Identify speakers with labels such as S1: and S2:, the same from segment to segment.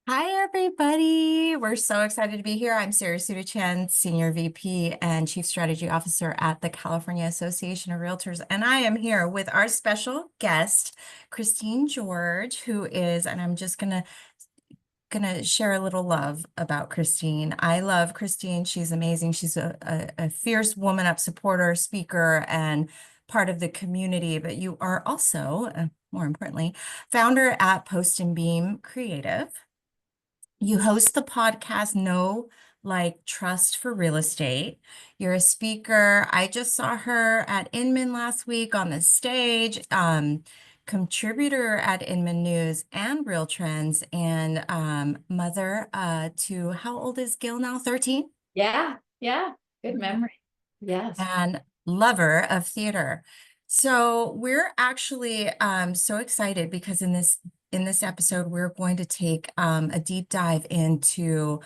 S1: Hi, everybody. We're so excited to be here. I'm Sarah Sudachan, Senior VP and Chief Strategy Officer at the California Association of Realtors. And I am here with our special guest, Christine George, who is, and I'm just gonna share a little love about Christine. I love Christine. She's amazing. She's a fierce woman up supporter, speaker, and part of the community. But you are also, more importantly, founder at Post and Beam Creative. You host the podcast Know, Like, Trust for Real Estate. You're a speaker. I just saw her at Inman last week on the stage, contributor at Inman News and Real Trends, and mother to, how old is Gil now? 13?
S2: Yeah, yeah, good memory. Yes.
S1: And lover of theater. So we're actually so excited because in this episode, we're going to take a deep dive into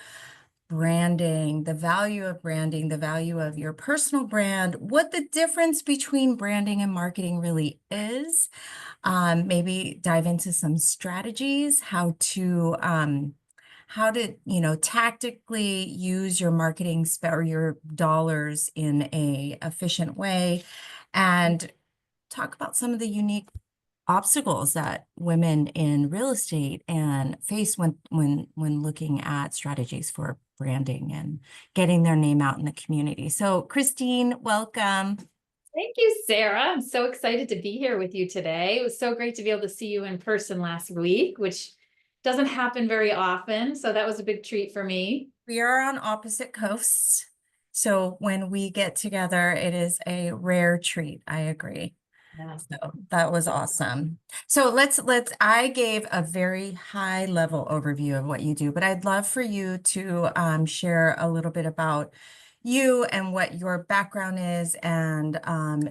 S1: branding, the value of branding, the value of your personal brand, what the difference between branding and marketing really is. Maybe dive into some strategies, how to tactically use your marketing or your dollars in a efficient way, and talk about some of the unique obstacles that women in real estate and face when looking at strategies for branding and getting their name out in the community. So, Christine, welcome.
S2: Thank you, Sarah. I'm so excited to be here with you today. It was so great to be able to see you in person last week, which doesn't happen very often. So that was a big treat for me.
S1: We are on opposite coasts, so when we get together, it is a rare treat. I agree.
S2: Yeah.
S1: So that was awesome. So I gave a very high level overview of what you do, but I'd love for you to share a little bit about you and what your background is and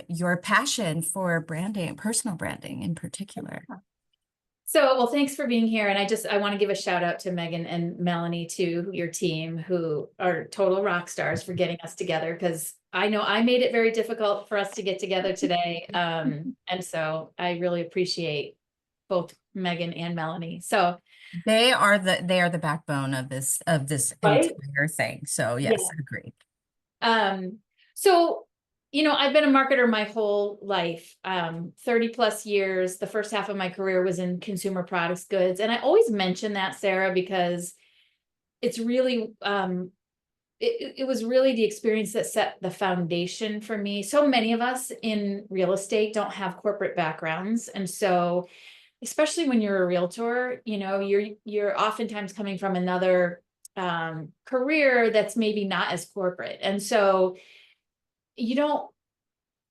S1: your passion for branding, personal branding in particular.
S2: So, well, thanks for being here. And I want to give a shout out to Megan and Melanie too, your team, who are total rock stars for getting us together, because I know I made it very difficult for us to get together today. And so I really appreciate both Megan and Melanie. So,
S1: They are the backbone of this
S2: right?
S1: entire thing. So yes,
S2: Yeah.
S1: agreed.
S2: Um, so, I've been a marketer my whole life, 30 plus years. The first half of my career was in consumer products goods. And I always mention that, Sarah, because it's really, it was really the experience that set the foundation for me. So many of us in real estate don't have corporate backgrounds. And so, especially when you're a realtor, you're oftentimes coming from another career that's maybe not as corporate. And so you don't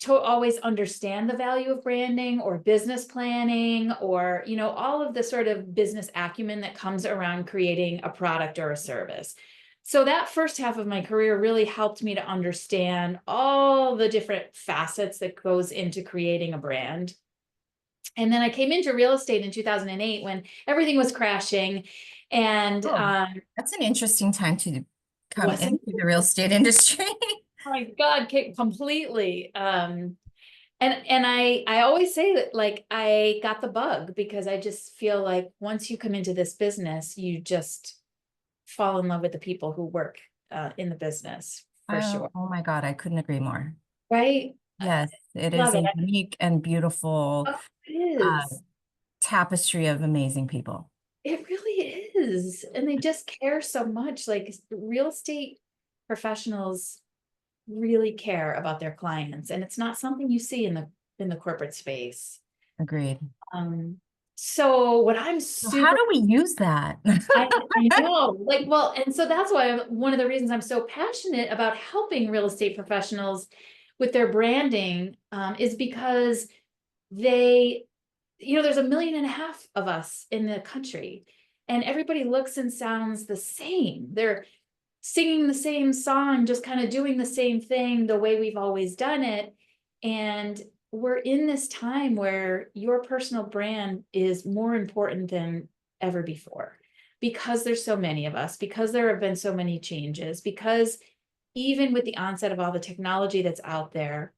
S2: always understand the value of branding or business planning or all of the sort of business acumen that comes around creating a product or a service. So that first half of my career really helped me to understand all the different facets that goes into creating a brand. And then I came into real estate in 2008 when everything was crashing, and
S1: Oh, that's an interesting time to come
S2: wasn't.
S1: into the real estate industry.
S2: Oh my God, completely. And I always say that, like, I got the bug because I just feel like once you come into this business, you just fall in love with the people who work in the business, for
S1: Oh,
S2: sure.
S1: oh my God, I couldn't agree more.
S2: Right? I
S1: Yes, it is
S2: love it.
S1: a unique and beautiful
S2: Oh, it
S1: uh,
S2: is.
S1: tapestry of amazing people.
S2: It really is. And they just care so much. Like, real estate professionals really care about their clients, and it's not something you see in the corporate space.
S1: Agreed.
S2: Um, so what I'm
S1: So how
S2: super
S1: do we use that?
S2: I know, like, well, and so that's why one of the reasons I'm so passionate about helping real estate professionals with their branding, is because they, there's 1.5 million of us in the country, and everybody looks and sounds the same. They're singing the same song, just kind of doing the same thing the way we've always done it. And we're in this time where your personal brand is more important than ever before, because there's so many of us, because there have been so many changes, because even with the onset of all the technology that's out there,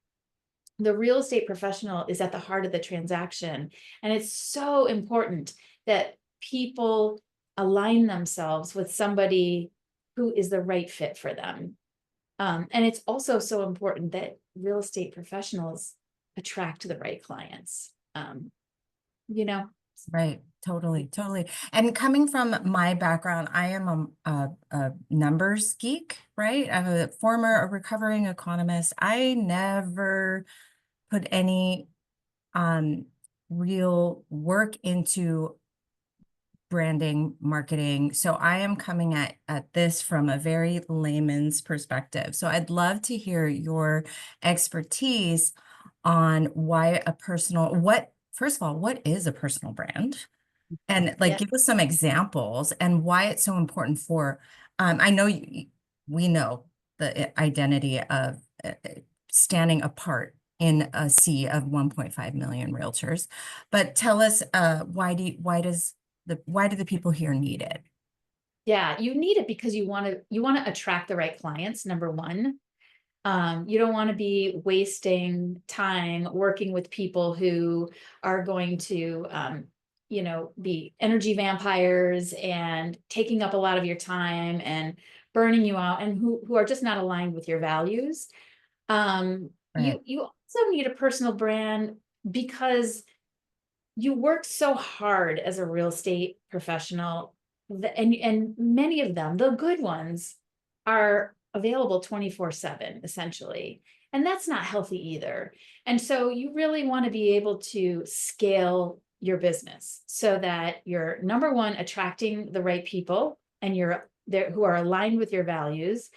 S2: the real estate professional is at the heart of the transaction. And it's so important that people align themselves with somebody who is the right fit for them. And it's also so important that real estate professionals attract the right clients. You know,
S1: Right, totally, totally. And coming from my background, I am a numbers geek, right? I'm a former recovering economist. I never put any real work into branding, marketing. So I am coming at this from a very layman's perspective. So I'd love to hear your expertise on why a personal, what, first of all, what is a personal brand? And like,
S2: yeah,
S1: give us some examples and why it's so important for, I know we know the identity of standing apart in a sea of 1.5 million realtors, but tell us, why do the people here need it?
S2: yeah, you need it because you want to attract the right clients, number one. You don't want to be wasting time working with people who are going to, be energy vampires and taking up a lot of your time and burning you out, and who are just not aligned with your values.
S1: Right.
S2: You also need a personal brand because you work so hard as a real estate professional, and many of them, the good ones, are available 24/7 essentially, and that's not healthy either. And so you really want to be able to scale your business so that you're, number one, attracting the right people and you're there who are aligned with your values,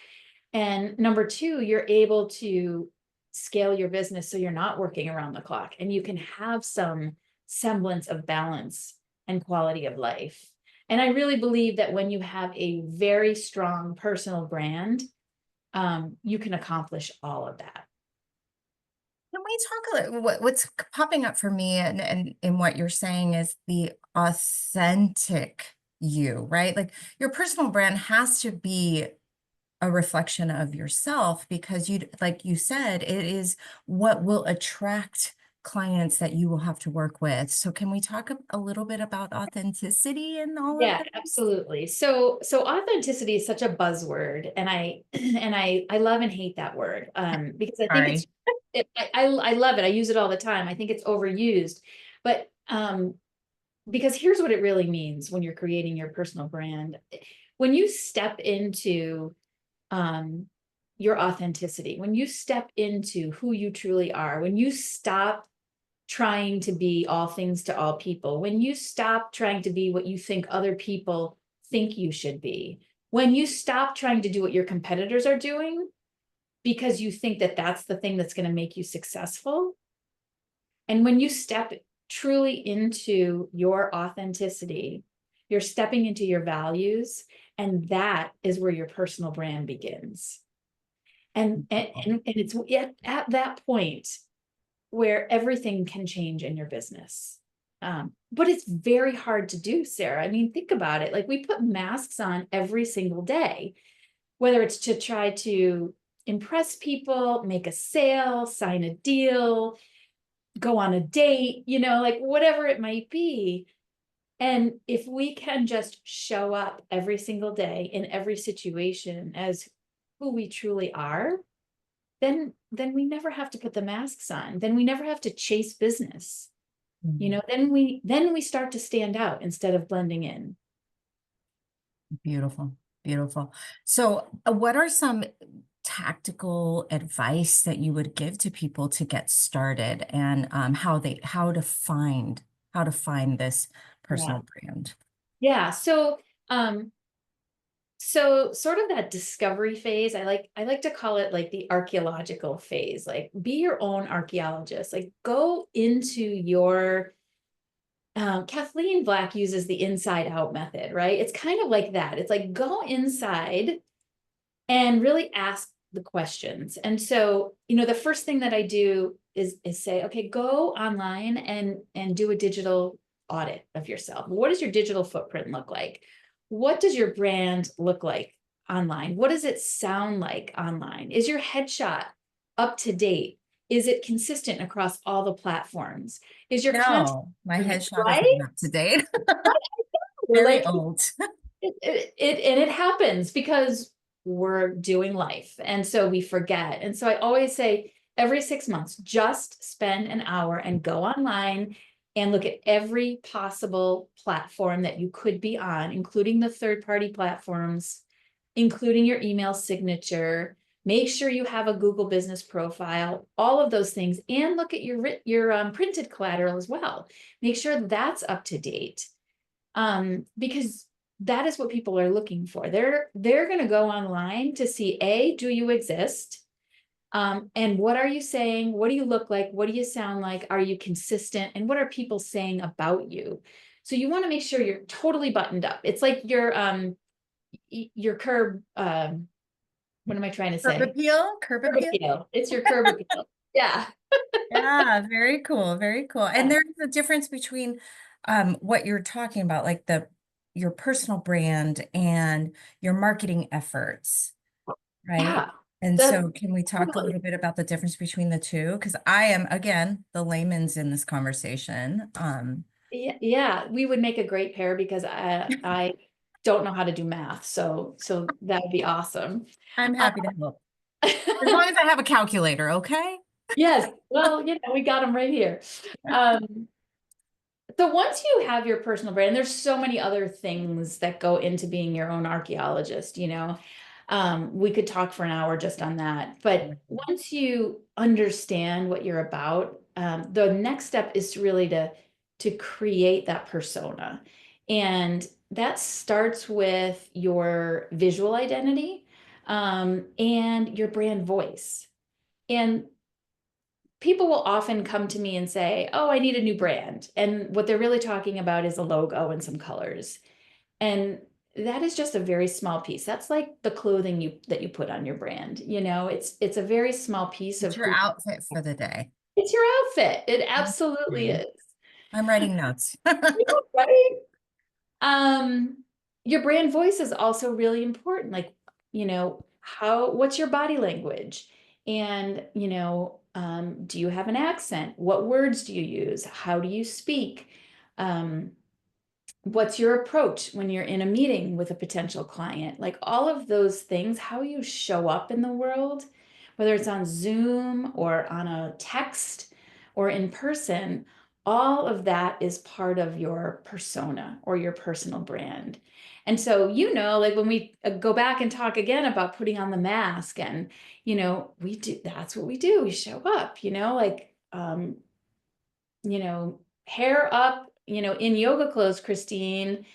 S2: and number two, you're able to scale your business so you're not working around the clock and you can have some semblance of balance and quality of life. And I really believe that when you have a very strong personal brand, you can accomplish all of that.
S1: Can we talk a little, what's popping up for me and in what you're saying is the authentic you, right? Like your personal brand has to be a reflection of yourself because you, like you said, it is what will attract clients that you will have to work with. So can we talk a little bit about authenticity and all of
S2: Yeah,
S1: this?
S2: absolutely. So authenticity is such a buzzword, and I and I love and hate that word, because I think
S1: Sorry.
S2: I love it. I use it all the time. I think it's overused, but because here's what it really means when you're creating your personal brand. When you step into um your authenticity, when you step into who you truly are, when you stop trying to be all things to all people, when you stop trying to be what you think other people think you should be, when you stop trying to do what your competitors are doing because you think that that's the thing that's going to make you successful, and when you step truly into your authenticity, you're stepping into your values, and that is where your personal brand begins. And it's at that point where everything can change in your business. But it's very hard to do, Sarah. I mean, think about it. Like, we put masks on every single day, whether it's to try to impress people, make a sale, sign a deal, go on a date, like whatever it might be. And if we can just show up every single day in every situation as who we truly are, then we never have to put the masks on. Then we never have to chase business.
S1: Mm,
S2: Then we start to stand out instead of blending in.
S1: beautiful, beautiful. So, what are some tactical advice that you would give to people to get started and how to find this
S2: Yeah.
S1: personal brand?
S2: Yeah. So sort of that discovery phase, I like to call it like the archaeological phase. Like, be your own archaeologist. Like, go into your Kathleen Black uses the inside out method, right? It's kind of like that. It's like, go inside and really ask the questions. And so, the first thing that I do is say, okay, go online and do a digital audit of yourself. What does your digital footprint look like? What does your brand look like online? What does it sound like online? Is your headshot up to date? Is it consistent across all the platforms? Is your content
S1: No, my
S2: brilliant,
S1: headshot is
S2: right?
S1: not up to date.
S2: We're
S1: Very
S2: like,
S1: old.
S2: it happens because we're doing life. And so we forget. And so I always say every 6 months, just spend an hour and go online and look at every possible platform that you could be on, including the third-party platforms, including your email signature. Make sure you have a Google business profile, all of those things, and look at your printed collateral as well. Make sure that's up to date. Because that is what people are looking for. They're going to go online to see, A, do you exist? And what are you saying? What do you look like? What do you sound like? Are you consistent? And what are people saying about you? So you want to make sure you're totally buttoned up. It's like your curb, what am I trying to
S1: Curb
S2: say?
S1: appeal, curb
S2: Curb
S1: appeal.
S2: appeal. It's your curb appeal. Yeah.
S1: Yeah, very cool, very cool. And there's a difference between what you're talking about, like your personal brand and your marketing efforts, right?
S2: Yeah.
S1: And
S2: That's
S1: so can we talk a
S2: totally.
S1: little bit about the difference between the two? Because I am, again, the layman's in this conversation.
S2: Yeah, yeah, we would make a great pair because I don't know how to do math, so that would be awesome.
S1: I'm
S2: Uh,
S1: happy to help. As long as I have a calculator, okay?
S2: yes, well, we got them right here. Um, so once you have your personal brand, there's so many other things that go into being your own archaeologist, you know. We could talk for an hour just on that, but once you understand what you're about, the next step is really to create that persona. And that starts with your visual identity, and your brand voice. And people will often come to me and say, "Oh, I need a new brand." And what they're really talking about is a logo and some colors. And that is just a very small piece. That's like the clothing that you put on your brand. It's a very small piece
S1: It's
S2: of
S1: your
S2: who
S1: outfit for the day.
S2: it's your outfit. It absolutely
S1: Mhm.
S2: is.
S1: I'm writing notes.
S2: Right? Um, your brand voice is also really important. Like, what's your body language? And, do you have an accent? What words do you use? How do you speak? Um, what's your approach when you're in a meeting with a potential client? Like all of those things, how you show up in the world, whether it's on Zoom or on a text or in person, all of that is part of your persona or your personal brand. And so, like when we go back and talk again about putting on the mask and, we do, that's what we do. We show up, hair up, in yoga clothes, Christine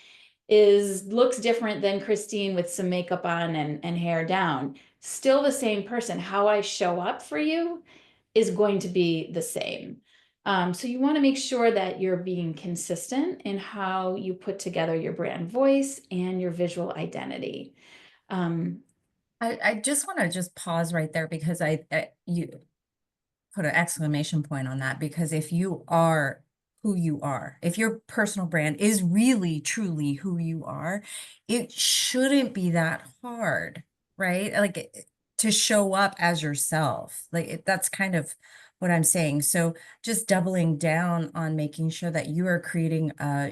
S2: looks different than Christine with some makeup on and hair down. Still the same person. How I show up for you is going to be the same. So you want to make sure that you're being consistent in how you put together your brand voice and your visual identity. Um,
S1: I just want to just pause right there because you put an exclamation point on that because if you are who you are, if your personal brand is really truly who you are, it shouldn't be that hard, right? Like to show up as yourself. Like that's kind of what I'm saying. So just doubling down on making sure that you are creating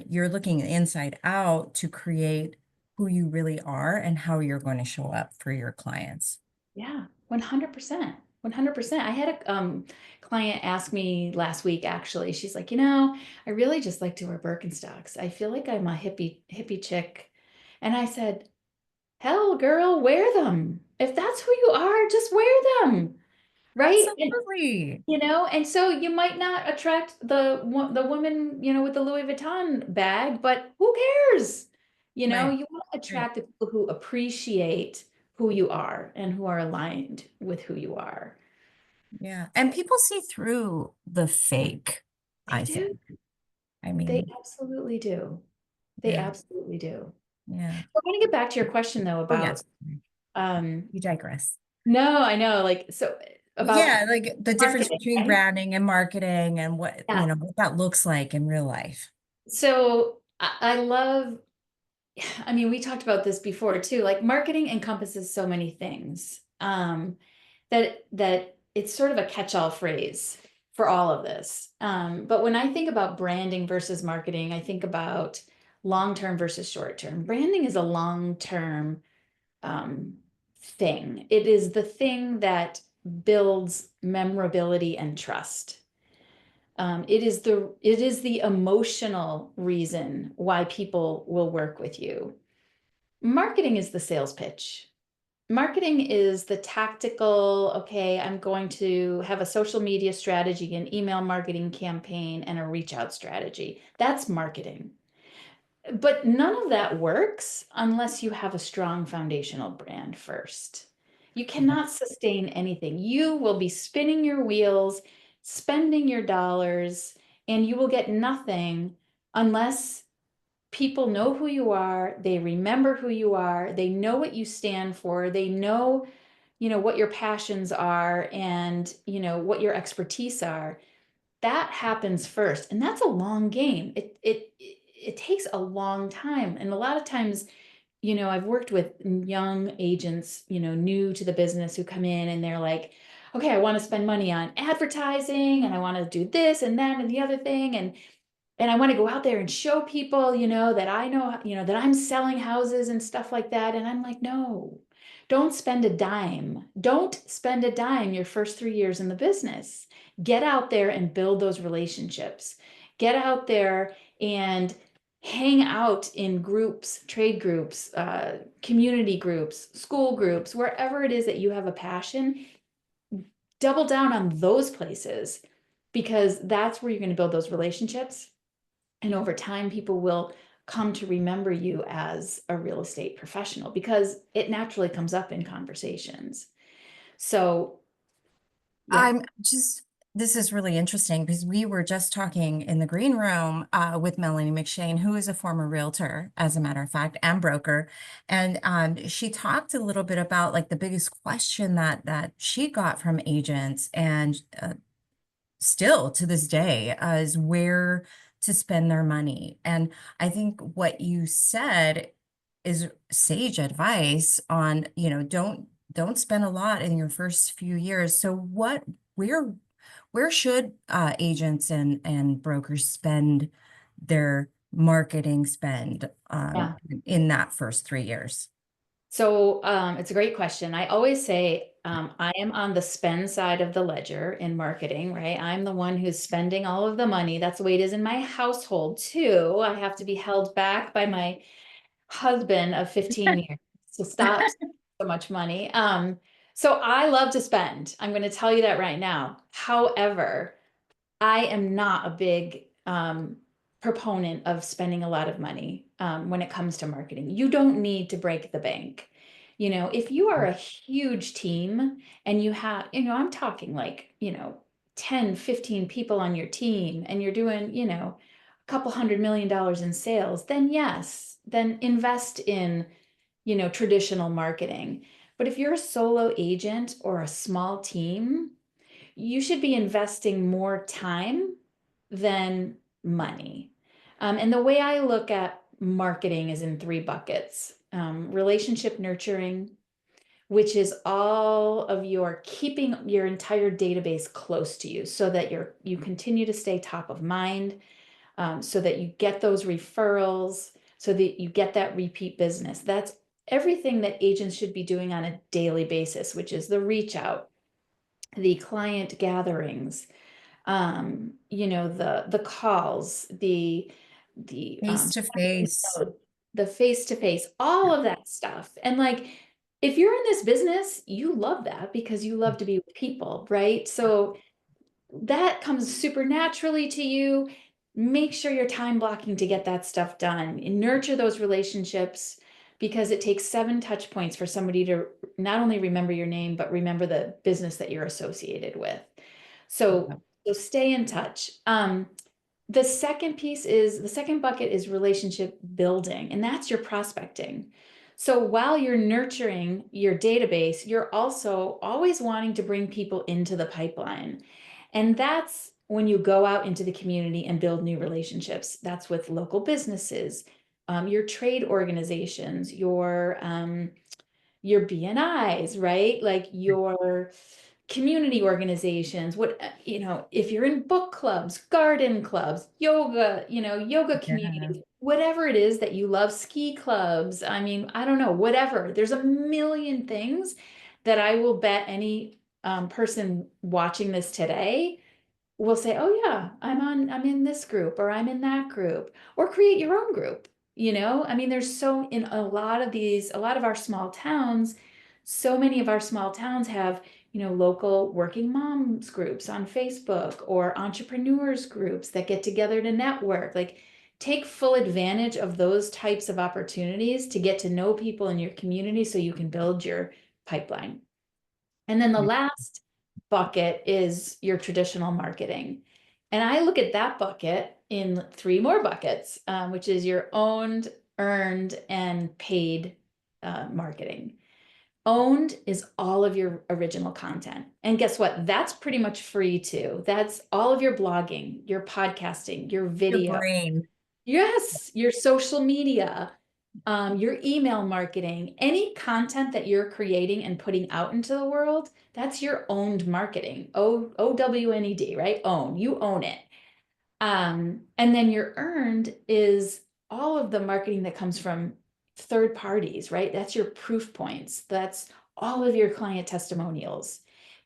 S1: you're looking inside out to create who you really are and how you're going to show up for your clients.
S2: Yeah, 100%. 100%. I had a client ask me last week, actually. She's like, I really just like to wear Birkenstocks. I feel like I'm a hippie chick. And I said, hell, girl, wear them. If that's who you are, just wear them. Right?
S1: Absolutely.
S2: And so you might not attract the woman, with the Louis Vuitton bag, but who cares?
S1: Right.
S2: You want to
S1: Right.
S2: attract the people who appreciate who you are and who are aligned with who you are.
S1: Yeah. And people see through the fake,
S2: They
S1: I
S2: do.
S1: think. I
S2: They
S1: mean,
S2: absolutely do. They
S1: yeah,
S2: absolutely do.
S1: yeah.
S2: I want to get back to your question though
S1: Oh,
S2: about
S1: yes.
S2: um
S1: You digress.
S2: no, I know, like, so about
S1: Yeah, like the difference
S2: marketing,
S1: between
S2: right?
S1: branding and marketing and what,
S2: Yeah.
S1: what that looks like in real life.
S2: So I love, I mean, we talked about this before too. Like marketing encompasses so many things, that it's sort of a catch-all phrase for all of this. But when I think about branding versus marketing, I think about long-term versus short-term. Branding is a long-term thing. It is the thing that builds memorability and trust. It is the emotional reason why people will work with you. Marketing is the sales pitch. Marketing is the tactical, okay, I'm going to have a social media strategy, an email marketing campaign, and a reach out strategy. That's marketing. But none of that works unless you have a strong foundational brand first. You cannot sustain anything. You will be spinning your wheels, spending your dollars, and you will get nothing unless people know who you are, they remember who you are, they know what you stand for, they know, what your passions are and, what your expertise are. That happens first, and that's a long game. It takes a long time, and a lot of times, I've worked with young agents, new to the business who come in and they're like, okay, I want to spend money on advertising and I want to do this and that and the other thing, and I want to go out there and show people, that I know, that I'm selling houses and stuff like that. And I'm like, no, don't spend a dime. Don't spend a dime your first 3 years in the business. Get out there and build those relationships. Get out there and hang out in groups, trade groups, community groups, school groups, wherever it is that you have a passion. Double down on those places because that's where you're going to build those relationships. And over time, people will come to remember you as a real estate professional because it naturally comes up in conversations. So, yeah.
S1: This is really interesting because we were just talking in the green room with Melanie McShane, who is a former realtor, as a matter of fact, and broker. And she talked a little bit about like the biggest question that she got from agents and still to this day is where to spend their money. And I think what you said is sage advice on, don't spend a lot in your first few years. So where should agents and brokers spend their marketing spend
S2: Yeah.
S1: in that first 3 years?
S2: So it's a great question. I always say I am on the spend side of the ledger in marketing, right? I'm the one who's spending all of the money. That's the way it is in my household too. I have to be held back by my husband of 15 years to stop so much money. So I love to spend. I'm going to tell you that right now. However, I am not a big proponent of spending a lot of money when it comes to marketing. You don't need to break the bank. If you are a huge team and you have, I'm talking like, 10, 15 people on your team and you're doing, a couple $100 million in sales, then yes, then invest in, traditional marketing. But if you're a solo agent or a small team, you should be investing more time than money. And the way I look at marketing is in three buckets. Relationship nurturing, which is all of your keeping your entire database close to you so that you continue to stay top of mind, so that you get those referrals, so that you get that repeat business. That's everything that agents should be doing on a daily basis, which is the reach out, the client gatherings, the calls,
S1: Face to face.
S2: the face to face, all of that stuff. And like, if you're in this business, you love that because you love to be with people, right? So that comes super naturally to you. Make sure you're time blocking to get that stuff done and nurture those relationships because it takes 7 touch points for somebody to not only remember your name, but remember the business that you're associated with. So stay in touch. The second bucket is relationship building, and that's your prospecting. So while you're nurturing your database, you're also always wanting to bring people into the pipeline. And that's when you go out into the community and build new relationships. That's with local businesses, your trade organizations, your BNIs, right? Like your community organizations, if you're in book clubs, garden clubs, yoga, yoga
S1: Yeah.
S2: communities, whatever it is that you love, ski clubs. I mean, I don't know, whatever. There's a million things that I will bet any person watching this today will say, oh yeah, I'm in this group or I'm in that group, or create your own group. I mean, in a lot of our small towns, so many of our small towns have, local working moms groups on Facebook or entrepreneurs groups that get together to network. Like, take full advantage of those types of opportunities to get to know people in your community so you can build your pipeline. And then the last bucket is your traditional marketing. And I look at that bucket in three more buckets, which is your owned, earned, and paid marketing. Owned is all of your original content. And guess what? That's pretty much free too. That's all of your blogging, your podcasting, your
S1: Your
S2: video.
S1: brain.
S2: Yes, your social media, your email marketing, any content that you're creating and putting out into the world, that's your owned marketing. OWNED, right? Own. You own it. And then your earned is all of the marketing that comes from third parties, right? That's your proof points. That's all of your client testimonials.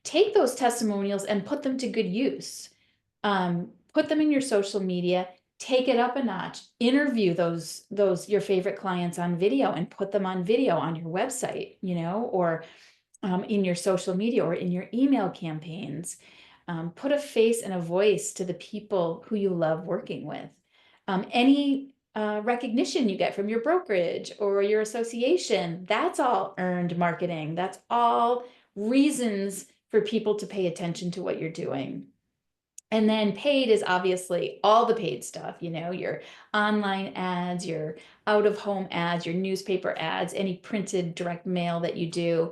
S2: Take those testimonials and put them to good use. Put them in your social media, take it up a notch, interview those your favorite clients on video and put them on video on your website, or in your social media or in your email campaigns. Put a face and a voice to the people who you love working with. Any recognition you get from your brokerage or your association, that's all earned marketing. That's all reasons for people to pay attention to what you're doing. And then paid is obviously all the paid stuff, your online ads, your out of home ads, your newspaper ads, any printed direct mail that you do.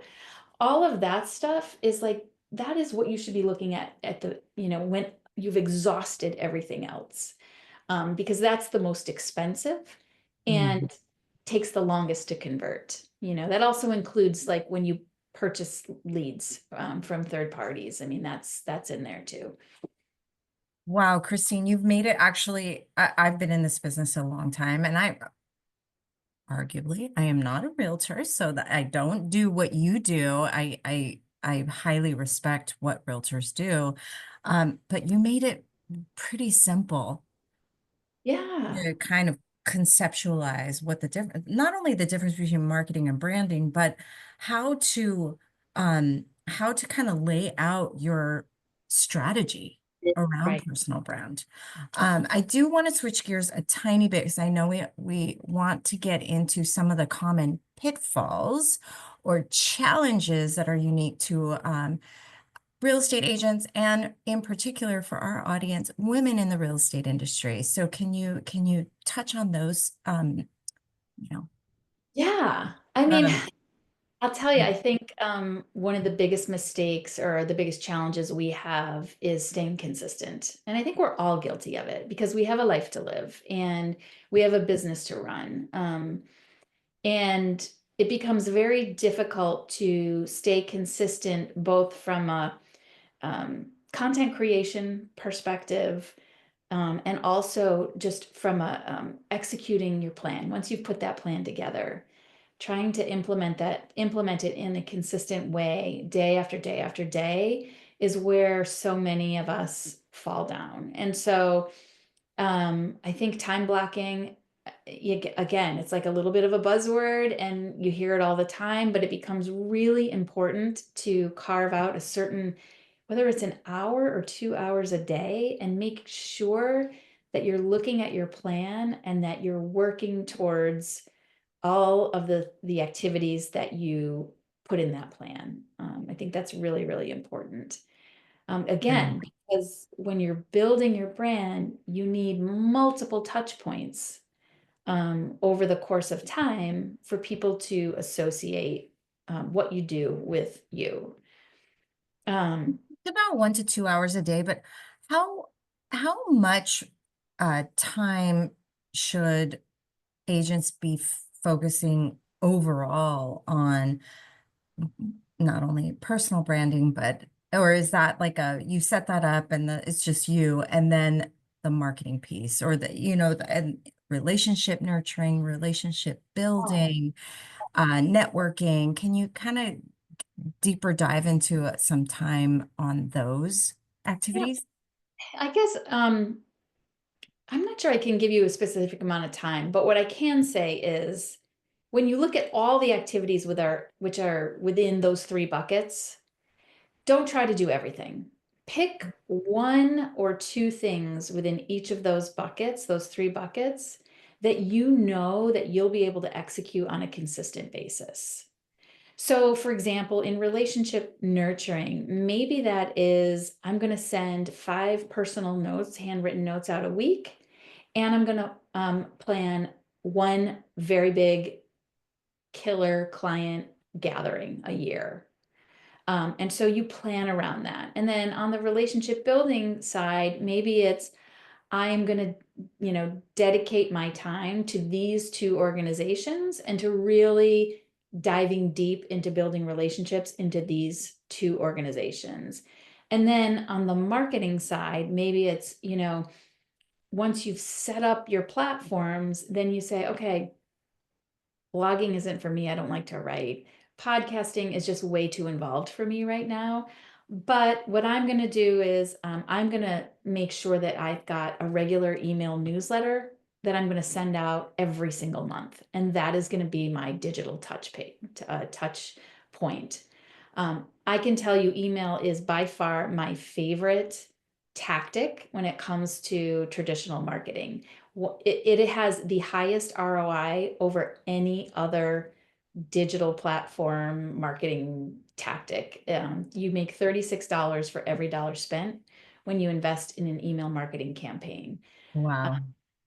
S2: All of that stuff is like, that is what you should be looking at the, when you've exhausted everything else. Because that's the most expensive and takes the longest to convert. That also includes like when you purchase leads from third parties. I mean, that's in there too.
S1: Wow, Christine, you've made it actually. I've been in this business a long time, and arguably I am not a realtor, so that I don't do what you do. I highly respect what realtors do. But you made it pretty simple
S2: Yeah.
S1: to kind of conceptualize what the difference, not only the difference between marketing and branding, but how to kind of lay out your strategy around
S2: Right.
S1: personal brand. I do want to switch gears a tiny bit because I know we want to get into some of the common pitfalls or challenges that are unique to real estate agents, and in particular for our audience, women in the real estate industry. So can you touch on those? You know,
S2: Yeah. I mean,
S1: um,
S2: I'll tell you, I think one of the biggest mistakes or the biggest challenges we have is staying consistent. And I think we're all guilty of it because we have a life to live and we have a business to run. And it becomes very difficult to stay consistent both from a content creation perspective, and also just from a executing your plan. Once you've put that plan together, trying to implement it in a consistent way, day after day after day, is where so many of us fall down. And so I think time blocking, again, it's like a little bit of a buzzword and you hear it all the time, but it becomes really important to carve out a certain, whether it's an hour or 2 hours a day, and make sure that you're looking at your plan and that you're working towards all of the activities that you put in that plan. I think that's really, really important. Again, because when you're building your brand, you need multiple touch points over the course of time for people to associate what you do with you.
S1: it's about 1 to 2 hours a day, but how how much time should agents be focusing overall on not only personal branding, but Or is that like you set that up and it's just you, and then the marketing piece, or and relationship nurturing, relationship building, networking. Can you kind of deeper dive into some time on those
S2: Yeah,
S1: activities?
S2: I guess I'm not sure I can give you a specific amount of time, but what I can say is when you look at all the activities which are within those three buckets, don't try to do everything. Pick one or two things within each of those buckets, those three buckets, that you know that you'll be able to execute on a consistent basis. So, for example, in relationship nurturing, maybe that is I'm going to send 5 personal notes, handwritten notes out a week, and I'm going to plan one very big killer client gathering a year. And so you plan around that. And then on the relationship building side, maybe it's I'm going to, dedicate my time to these two organizations and to really diving deep into building relationships into these two organizations. And then on the marketing side, maybe it's, once you've set up your platforms, then you say, okay, blogging isn't for me. I don't like to write. Podcasting is just way too involved for me right now. But what I'm going to do is I'm going to make sure that I've got a regular email newsletter that I'm going to send out every single month. And that is going to be my digital touch point. I can tell you email is by far my favorite tactic when it comes to traditional marketing. It has the highest ROI over any other digital platform marketing tactic. You make $36 for every dollar spent when you invest in an email marketing campaign. Uh,
S1: Wow.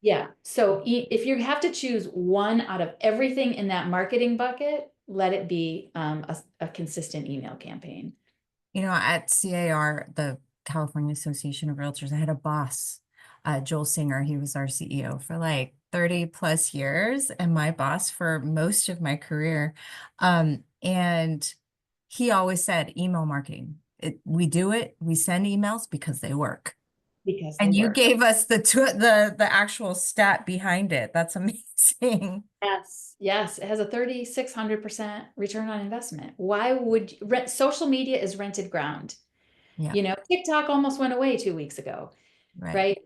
S2: yeah. So if you have to choose one out of everything in that marketing bucket, let it be a consistent email campaign.
S1: At CAR, the California Association of Realtors, I had a boss, Joel Singer. He was our CEO for like 30 plus years and my boss for most of my career. And he always said email marketing. We do it, we send emails because they work.
S2: Because they
S1: And you
S2: work.
S1: gave us the actual stat behind it. That's amazing.
S2: Yes, yes, it has a 3,600% return on investment. Why would rent social media is rented ground?
S1: Yeah,
S2: TikTok almost went away 2 weeks ago,
S1: right.
S2: right?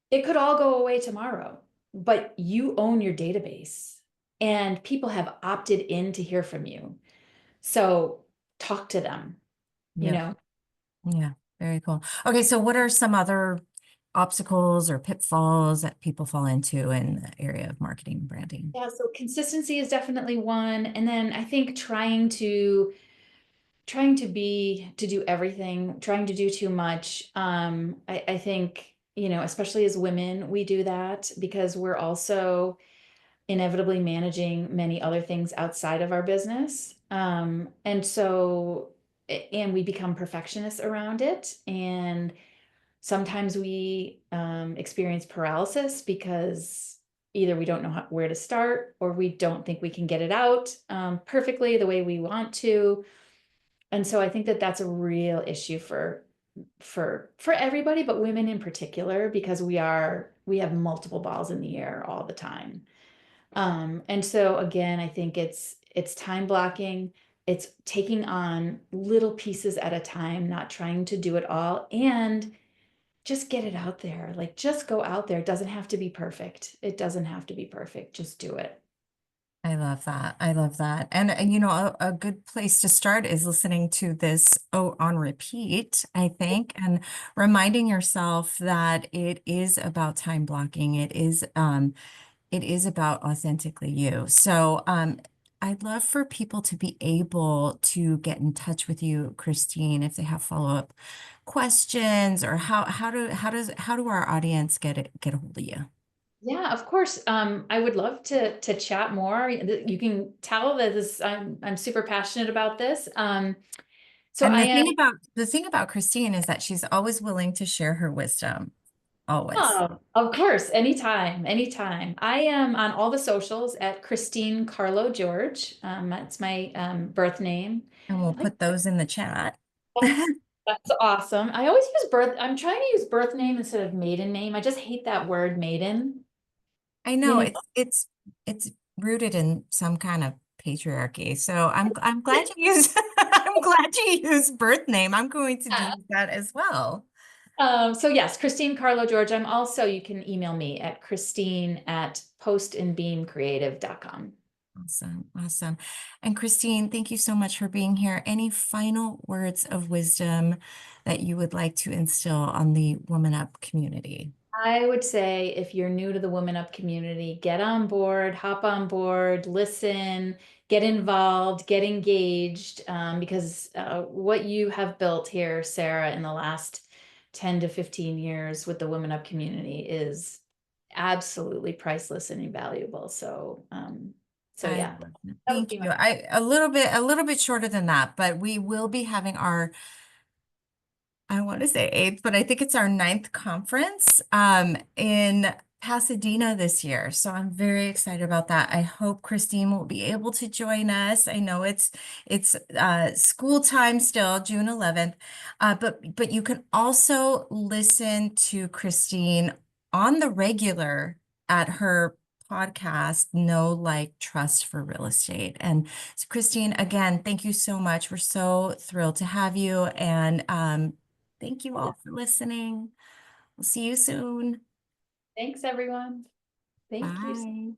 S2: It could all go away tomorrow, but you own your database and people have opted in to hear from you. So talk to them, you
S1: Yep.
S2: know?
S1: Yeah, very cool. Okay, so what are some other obstacles or pitfalls that people fall into in the area of marketing and branding?
S2: Yeah, so consistency is definitely one. And then I think trying to do everything, trying to do too much. I think, especially as women, we do that because we're also inevitably managing many other things outside of our business. And we become perfectionists around it. And sometimes we experience paralysis because either we don't know where to start or we don't think we can get it out perfectly the way we want to. And so I think that that's a real issue for everybody, but women in particular, because we have multiple balls in the air all the time. And so again, I think it's time blocking, it's taking on little pieces at a time, not trying to do it all, and just get it out there. Like just go out there. It doesn't have to be perfect. It doesn't have to be perfect. Just do it.
S1: I love that. I love that. And a good place to start is listening to this on repeat, I think, and reminding yourself that it is about time blocking. It is about authentically you. So, I'd love for people to be able to get in touch with you, Christine, if they have follow-up questions, or how do our audience get a hold of you?
S2: Yeah, of course. I would love to chat more. You can tell that I'm super passionate about this. So
S1: And
S2: I
S1: the
S2: am.
S1: thing about Christine is that she's always willing to share her wisdom. Always.
S2: Oh, of course, anytime, anytime. I am on all the socials at Christine Carlo George. That's my birth name.
S1: And we'll
S2: I
S1: put those in the chat.
S2: That's awesome. I always use birth. I'm trying to use birth name instead of maiden name. I just hate that word maiden.
S1: I
S2: You
S1: know
S2: know,
S1: it's rooted in some kind of patriarchy. So I'm glad you use I'm glad you use birth name. I'm going to do that as well.
S2: So yes, Christine Carlo George. I'm also, you can email me at Christine@postandbeamcreative.com.
S1: Awesome. Awesome. And Christine, thank you so much for being here. Any final words of wisdom that you would like to instill on the Woman Up community?
S2: I would say if you're new to the Women Up community, get on board, hop on board, listen, get involved, get engaged, because what you have built here, Sarah, in the last 10 to 15 years with the Women Up community is absolutely priceless and invaluable. So
S1: I
S2: yeah,
S1: love it.
S2: that would
S1: Thank
S2: be my.
S1: you. I a little bit shorter than that, but we will be having our I want to say eighth, but I think it's our ninth conference in Pasadena this year. So I'm very excited about that. I hope Christine will be able to join us. I know it's school time still, June 11th. But you can also listen to Christine on the regular at her podcast, Know Like Trust for Real Estate. And so Christine, again, thank you so much. We're so thrilled to have you. And thank you all for listening. We'll see you soon.
S2: Thanks, everyone. Thank you.
S1: Bye.